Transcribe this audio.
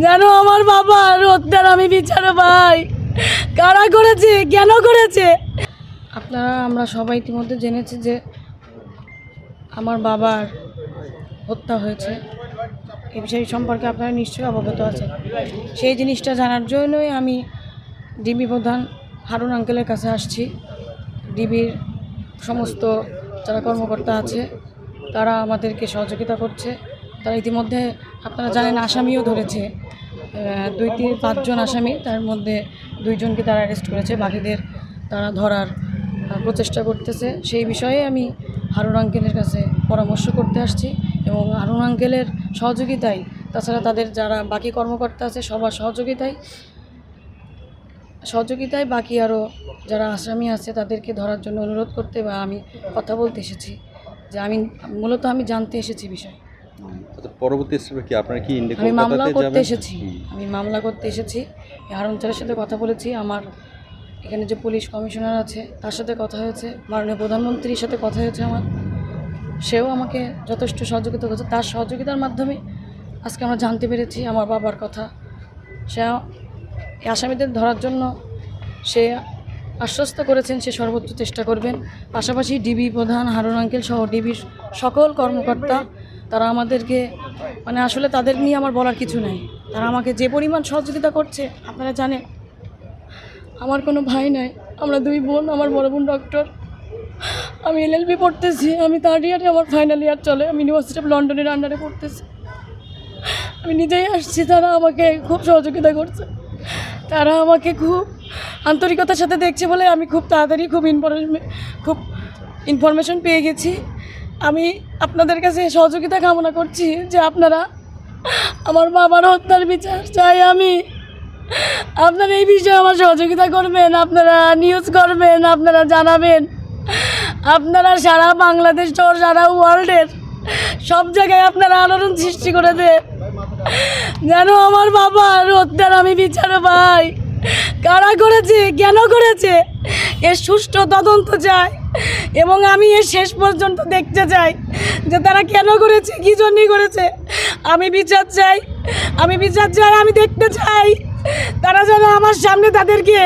যেন আমার বাবার হত্যার আমি বিচার পাই। কারা করেছে, কেন করেছে? আপনারা আমরা সবাই ইতিমধ্যে জেনেছি যে আমার বাবার হত্যা হয়েছে। এই বিষয় সম্পর্কে আপনারা নিশ্চয়ই অবগত আছেন। সেই জিনিসটা জানার জন্যই আমি ডিবি প্রধান হারুন আঙ্কেলের কাছে আসছি। ডিবির সমস্ত যারা কর্মকর্তা আছে তারা আমাদেরকে সহযোগিতা করছে। তারা ইতিমধ্যে আপনারা জানেন আসামিও ধরেছে, 2-5 জন আসামি, তার মধ্যে 2 জনকে তারা অ্যারেস্ট করেছে, বাকিদের তারা ধরার প্রচেষ্টা করতেছে। সেই বিষয়ে আমি হারুন আঙ্কেলের কাছে পরামর্শ করতে আসছি এবং হারুন আঙ্কেলের সহযোগিতায়, তাছাড়া তাদের যারা বাকি কর্মকর্তা আছে সবার সহযোগিতায় বাকি আরও যারা আসামি আছে তাদেরকে ধরার জন্য অনুরোধ করতে বা আমি কথা বলতে এসেছি। যে মূলত আমি জানতে এসেছি বিষয়। পরবর্তী স্টেপে কি আপনারা কি আমি মামলা করতে এসেছি। হারুন স্যারের সাথে কথা বলেছি। আমার এখানে যে পুলিশ কমিশনার আছে তার সাথে কথা হয়েছে, মাননীয় প্রধানমন্ত্রীর সাথে কথা হয়েছে আমার। সেও আমাকে যথেষ্ট সহযোগিতা করেছে। তার সহযোগিতার মাধ্যমে আজকে আমরা জানতে পেরেছি আমার বাবার কথা। সে আসামিদের ধরার জন্য সে আশ্বস্ত করেছেন সে সর্বোচ্চ চেষ্টা করবেন। পাশাপাশি ডিবি প্রধান হারুন আঙ্কেল সহ ডিবির সকল কর্মকর্তা তারা আমাদেরকে আসলে তাদের নিয়ে আমার বলার কিছু নেই। তারা আমাকে যে পরিমাণ সহযোগিতা করছে আপনারা জানেন। আমার কোনো ভাই নাই, আমরা 2 বোন। আমার বড় বোন ডক্টর, আমি LLB পড়তেছি, আমি 3rd ইয়ারে, আমার ফাইনাল ইয়ার চলে। আমি ইউনিভার্সিটি অফ লন্ডনের আন্ডারে পড়তেছি। আমি নিজেই আসছি, তারা আমাকে খুব সহযোগিতা করছে। তারা আমাকে খুব আন্তরিকতার সাথে দেখছে বলে আমি খুব তাড়াতাড়ি খুব ইনফরমেশন পেয়ে গেছি। আমি আপনাদের কাছে সহযোগিতা কামনা করছি যে আপনারা আমার বাবার হত্যার বিচার চাই আমি। আপনারা এই বিষয়ে আমার সহযোগিতা করবেন, আপনারা নিউজ করবেন, আপনারা জানাবেন, আপনারা সারা বাংলাদেশ সহ সারা ওয়ার্ল্ডের সব জায়গায় আপনারা আলোড়ন সৃষ্টি করে দেন যেন আমার বাবার হত্যার আমি বিচার পাই। কারা করেছে, কেন করেছে এর সুষ্ঠু তদন্ত চাই এবং আমি এর শেষ পর্যন্ত দেখতে চাই যে তারা কেন করেছে, কী জন্যই করেছে। আমি বিচার চাই, আমি দেখতে চাই। তারা যেন আমার সামনে তাদেরকে